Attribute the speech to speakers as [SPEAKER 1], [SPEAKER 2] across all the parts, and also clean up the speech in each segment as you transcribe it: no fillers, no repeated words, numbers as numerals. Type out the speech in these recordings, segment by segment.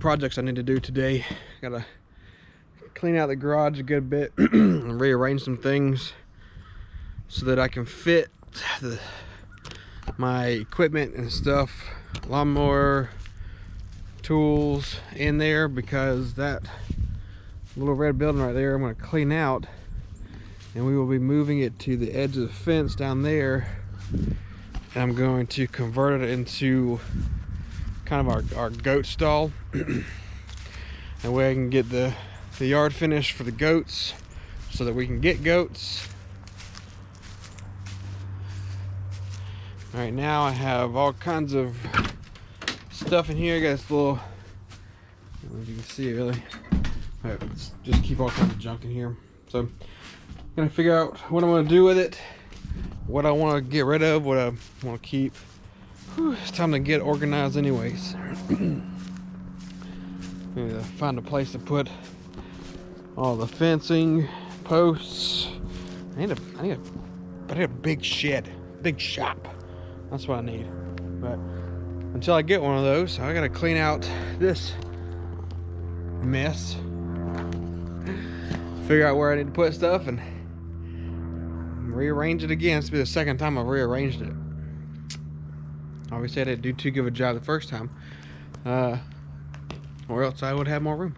[SPEAKER 1] projects I need to do today. Gotta clean out the garage a good bit and rearrange some things so that I can fit my equipment and stuff, lawnmower, tools in there, because that little red building right there I'm going to clean out, and we will be moving it to the edge of the fence down there, and I'm going to convert it into kind of our goat stall. That way I can get the yard finished for the goats so that we can get goats. Right now I have all kinds of stuff in here. I got this little, I don't know if you can see it really. Right, let's just keep all kinds of junk in here. So I'm gonna figure out what I'm gonna do with it, what I want to get rid of, what I want to keep. Whew, it's time to get organized anyways. Need to find a place to put all the fencing, posts. I need a big shed, big shop. That's what I need. But until I get one of those, I gotta clean out this mess, figure out where I need to put stuff, and rearrange it again. This will be the second time I've rearranged it. Obviously I didn't do too good of a job the first time, or else I would have more room.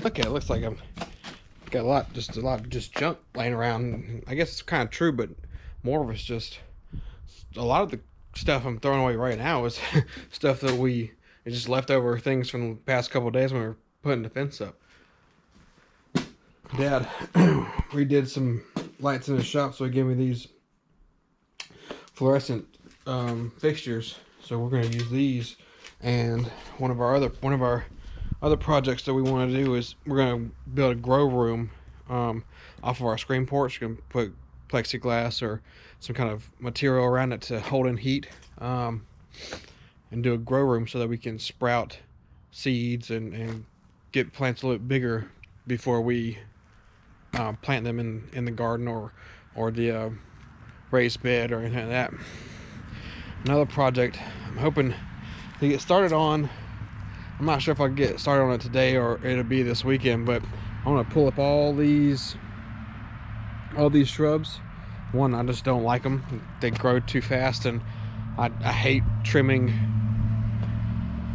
[SPEAKER 1] Okay, it looks like I've got a lot of junk laying around. I guess it's kind of true, but more of it's just a lot of the stuff I'm throwing away right now is stuff that it's just leftover things from the past couple of days when we were putting the fence up. Dad redid some lights in the shop, so he gave me these fluorescent fixtures. So we're going to use these, and one of our other projects that we want to do is we're going to build a grow room off of our screen porch. We're going to put plexiglass or some kind of material around it to hold in heat, and do a grow room so that we can sprout seeds and get plants a little bit bigger before we plant them in the garden or the raised bed or anything like that. Another project I'm hoping to get started on. I'm not sure if I'll get started on it today or it'll be this weekend, but I want to pull up all these shrubs. One, I just don't like them. They grow too fast, and I hate trimming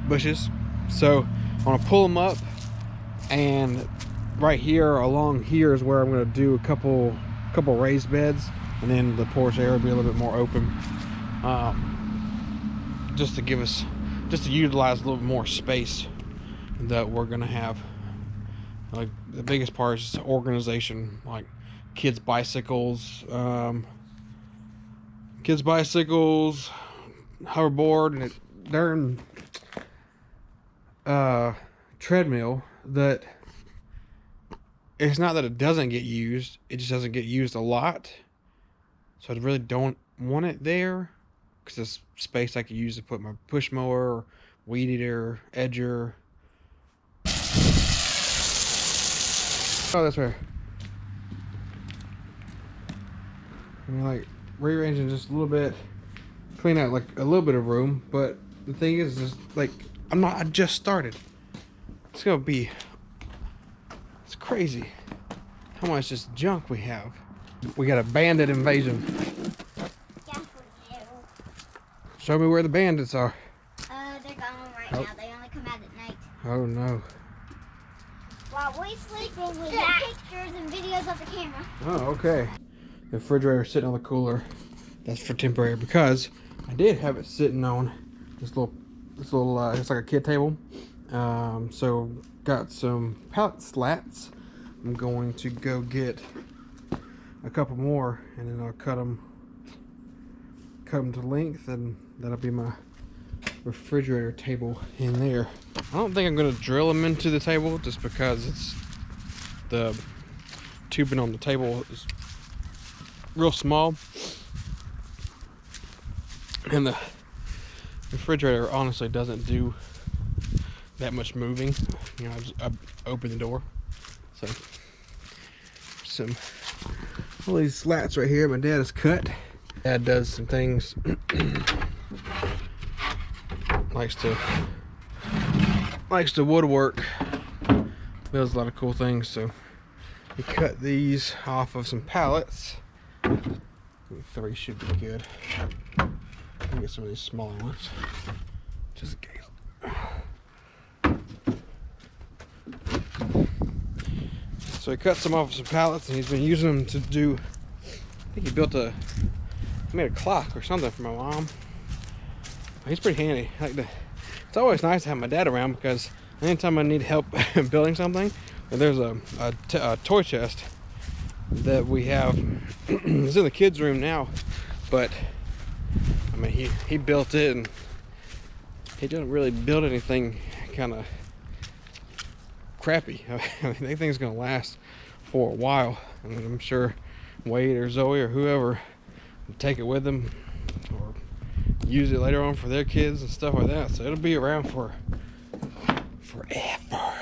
[SPEAKER 1] bushes. So I want to pull them up, and right here along here is where I'm going to do a couple raised beds, and then the porch area will be a little bit more open, just to utilize a little bit more space that we're gonna have. Like, the biggest part is organization, like kids' bicycles, hoverboard, and they're in treadmill that it's not that it doesn't get used, it just doesn't get used a lot. So I really don't want it there, because it's space I could use to put my push mower, weed eater, edger. Oh, that's right. I mean, like, rearranging just a little bit, clean out like a little bit of room. But the thing is, like, I just started. It's crazy how much just junk we have. We got a bandit invasion. Show me where the bandits are.
[SPEAKER 2] They're gone right now. They only come out at night.
[SPEAKER 1] Oh no.
[SPEAKER 2] While we sleep, we get pictures and videos of the camera.
[SPEAKER 1] Oh, okay. The refrigerator sitting on the cooler. That's for temporary, because I did have it sitting on this little it's like a kid table. So got some pallet slats. I'm going to go get a couple more, and then I'll cut them cut them to length, and that'll be my refrigerator table in there. I don't think I'm gonna drill them into the table just because it's the tubing on the table is real small, and the refrigerator honestly doesn't do that much moving. You know, I open the door. So some all these slats right here my dad has cut. Dad does some things. likes to woodwork, builds a lot of cool things. So we cut these off of some pallets. 3 should be good. I'll get some of these smaller ones just in case. So he cut some off of some pallets, and he's been using them to do, I think he made a clock or something for my mom. He's pretty handy. It's always nice to have my dad around, because anytime I need help building something, and there's a toy chest that we have. It's in the kids' room now, but I mean he built it, and he doesn't really build anything kind of crappy. I mean, that thing's gonna last for a while, and I'm sure Wade or Zoe or whoever will take it with them or use it later on for their kids and stuff like that. So it'll be around for forever.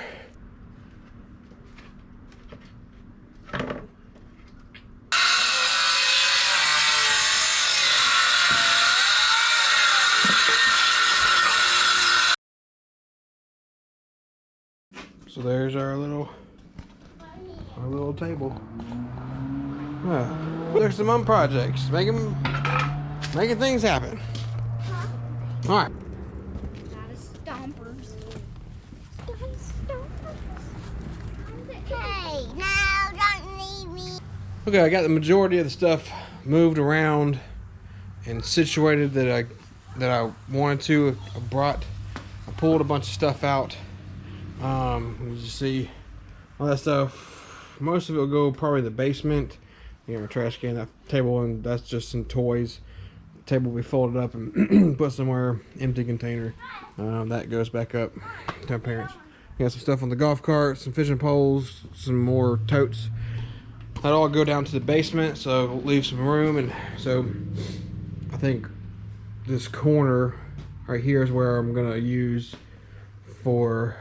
[SPEAKER 1] So there's our little table. There's some projects, making things happen. All right.
[SPEAKER 2] Not a stompers. Hey, no, don't leave me.
[SPEAKER 1] Okay, I got the majority of the stuff moved around and situated that I wanted to. I pulled a bunch of stuff out. As you see, all that stuff, most of it will go probably in the basement. You know, trash can, that table, and that's just some toys. The table will be folded up and put somewhere, empty container. That goes back up to our parents. We got some stuff on the golf cart, some fishing poles, some more totes. That'll all go down to the basement, so we'll leave some room. And so I think this corner right here is where I'm gonna use for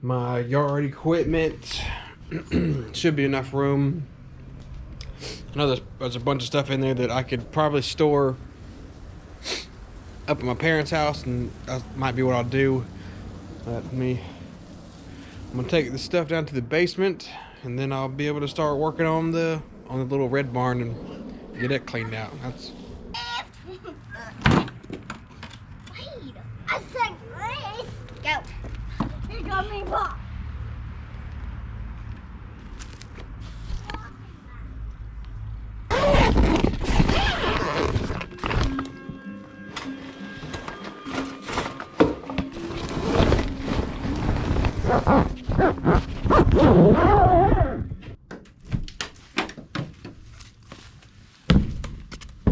[SPEAKER 1] my yard equipment. Should be enough room. I know there's a bunch of stuff in there that I could probably store up at my parents' house, and that might be what I'll do. I'm gonna take the stuff down to the basement, and then I'll be able to start working on the little red barn and get it cleaned out. That's
[SPEAKER 2] Wait, I said race. Go. Here comes me ball.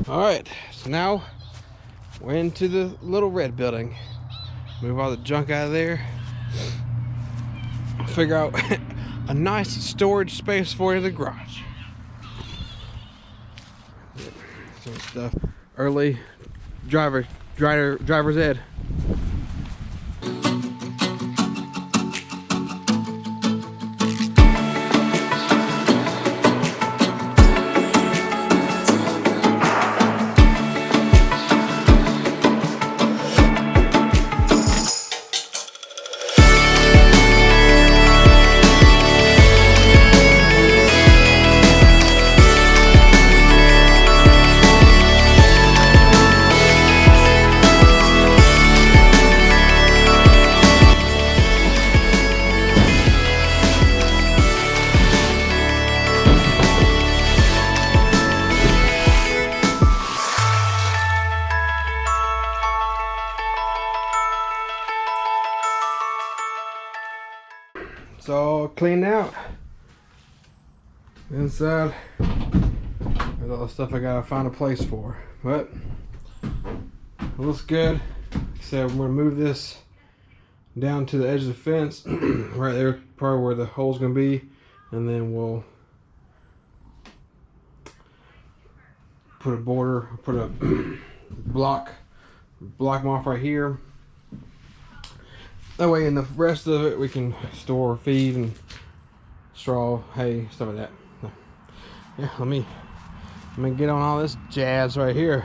[SPEAKER 1] Alright, so now we're into the little red building. Move all the junk out of there. Figure out a nice storage space for the garage. Some stuff. Early driver's ed. It's all cleaned out. Inside, There's all the stuff I gotta find a place for. But it looks good. Like I said, I'm gonna move this down to the edge of the fence. Right there, probably where the hole's gonna be. And then we'll put a border, put a block them off right here. That way in the rest of it we can store feed and straw, hay, stuff like that. Yeah, let me get on all this jazz right here.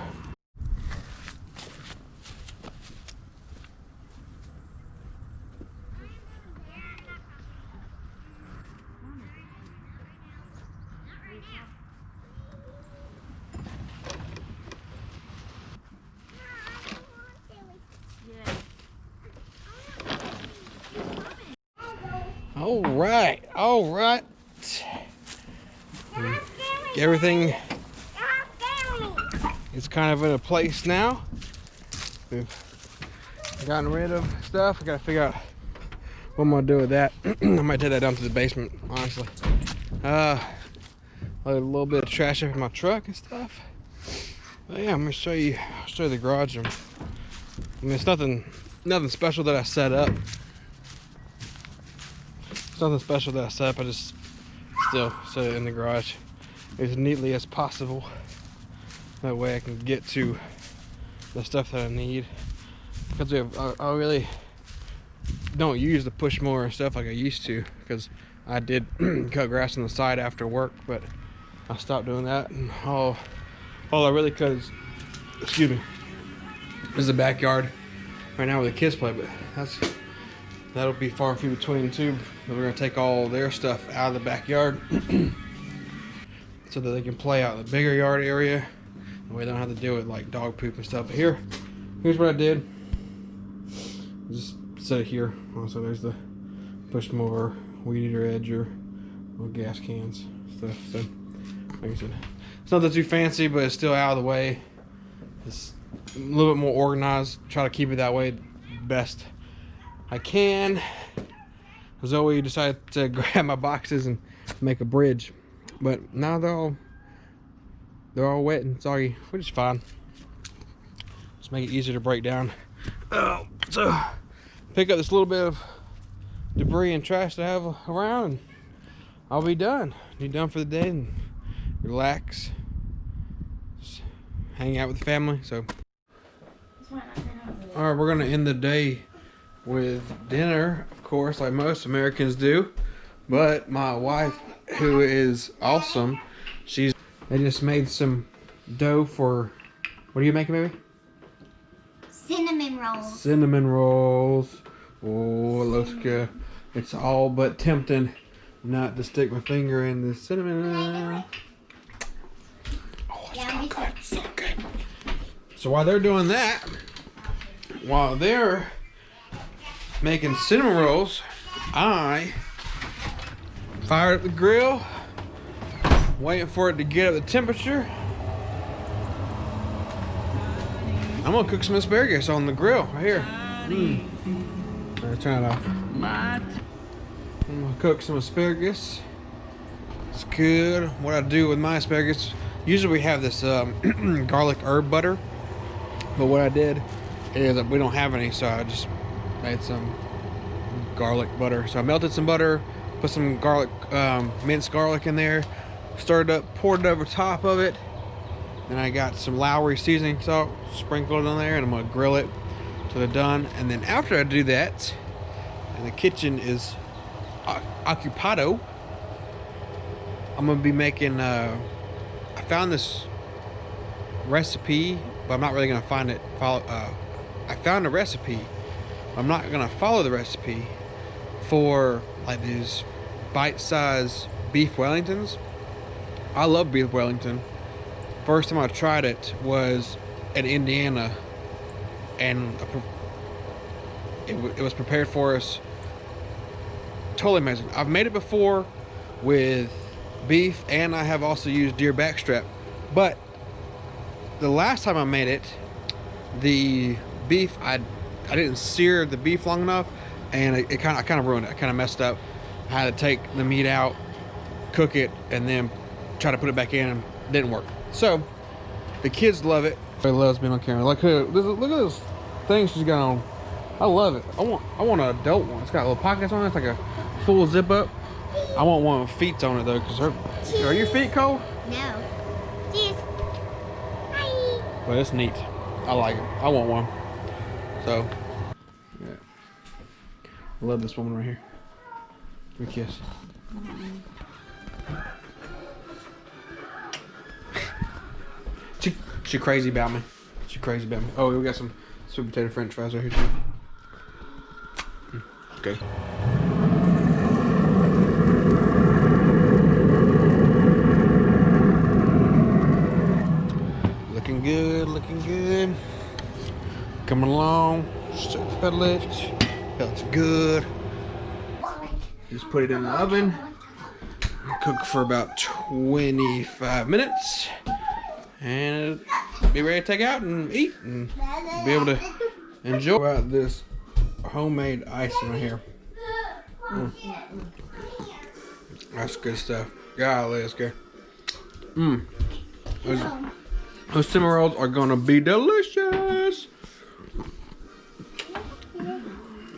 [SPEAKER 1] All right. Everything is kind of in a place now. We've gotten rid of stuff. I gotta figure out what I'm gonna do with that. I might take that down to the basement, honestly. Let a little bit of trash up in my truck and stuff. But yeah, I'm gonna show you the garage room. I mean, it's nothing special that I set up. It's nothing special that I set up. I just still set it in the garage as neatly as possible. That way I can get to the stuff that I need. Because I really don't use the push mower and stuff like I used to. Because I did cut grass on the side after work, but I stopped doing that. And all I really cut is, excuse me, is the backyard right now where the kids play. But that'll be far and few between too. We're gonna take all their stuff out of the backyard so that they can play out in the bigger yard area. That way they don't have to deal with like dog poop and stuff. But here's what I did. Just set it here. Also, there's the push mower, weed eater edger, little gas cans, stuff. So, like I said, it's nothing too fancy, but it's still out of the way. It's a little bit more organized. Try to keep it that way best I can. Zoe decided to grab my boxes and make a bridge, but now they're all wet and soggy, which is fine. Just make it easier to break down. So pick up this little bit of debris and trash to have around, and I'll be done. Be done for the day and relax, just hang out with the family. So, all right, we're gonna end the day with dinner, of course, like most Americans do. But my wife, who is awesome, they just made some dough for, what are you making, baby?
[SPEAKER 2] Cinnamon rolls.
[SPEAKER 1] Cinnamon rolls. Oh, it looks good. It's all but tempting not to stick my finger in the cinnamon. Oh, it's so good, so good. So while they're doing that, while they're making cinnamon rolls, I fired up the grill, waiting for it to get up the temperature. I'm gonna cook some asparagus on the grill right here. Alright, turn it off. I'm gonna cook some asparagus. It's good. What I do with my asparagus, usually we have this garlic herb butter, but what I did is we don't have any, so I just made some garlic butter. So I melted some butter, put some garlic, minced garlic in there, stirred it up, poured it over top of it. Then I got some Lowry seasoning salt, sprinkled it on there, and I'm gonna grill it till they're done. And then after I do that, and the kitchen is occupado, I'm gonna be making, I found this recipe, but I'm not really gonna I found a recipe. I'm not gonna follow the recipe for like these bite-sized beef Wellingtons. I love beef Wellington. First time I tried it was in Indiana, and it was prepared for us. Totally amazing. I've made it before with beef, and I have also used deer backstrap. But the last time I made it, the beef, I didn't sear the beef long enough, and I kind of ruined it. I kind of messed up. I had to take the meat out, cook it, and then try to put it back in. It didn't work. So, the kids love it. Everybody loves being on camera. Look at this thing she's got on. I love it. I want an adult one. It's got little pockets on it. It's like a full zip up. I want one with feet on it though, cause are your feet cold?
[SPEAKER 2] No. Cheese. Hi.
[SPEAKER 1] Well, it's neat. I like it. I want one. So, yeah. I love this woman right here. Give me a kiss. She crazy about me. She crazy about me. Oh, we got some sweet potato French fries right here too. Okay. Looking good, looking good. Coming along. Start the pedal lift. Felt good. Just put it in the oven. Cook for about 25 minutes. And be ready to take out and eat and be able to enjoy about this homemade icing right here. That's good stuff. Golly, that's good. Those cinnamon rolls are gonna be delicious.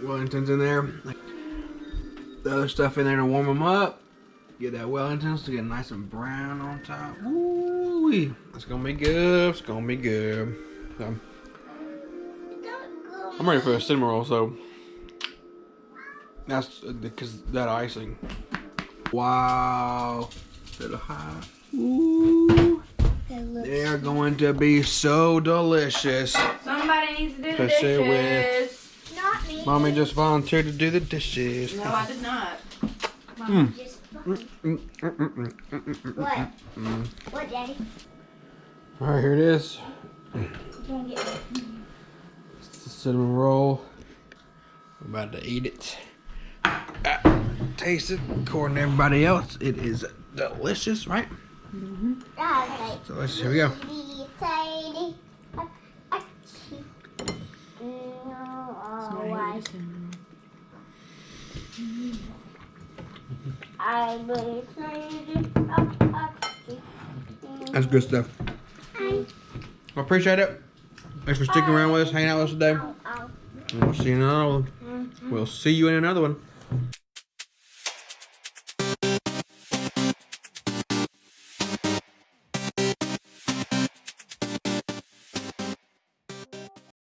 [SPEAKER 1] Wellington's in there. The other stuff in there to warm them up. Get that Wellington's to get nice and brown on top. Ooh, it's gonna be good. It's gonna be good. So, I'm ready for a cinnamon roll. So that's because that icing. Wow. Little high. Ooh. They are going to be so delicious.
[SPEAKER 3] Somebody needs to do the
[SPEAKER 1] Especially
[SPEAKER 3] dishes.
[SPEAKER 2] Not me.
[SPEAKER 1] Mommy just volunteered to do the dishes.
[SPEAKER 3] No, I did not.
[SPEAKER 2] Just what? What, Daddy?
[SPEAKER 1] All right, here it is. It's the cinnamon roll. I'm about to eat it. Taste it. According to everybody else, it is delicious, right?
[SPEAKER 2] Okay.
[SPEAKER 1] So let's here we go. That's good stuff. I appreciate it. Thanks for sticking around with us, hanging out with us today. And we'll see you in another one. We'll see you in another one.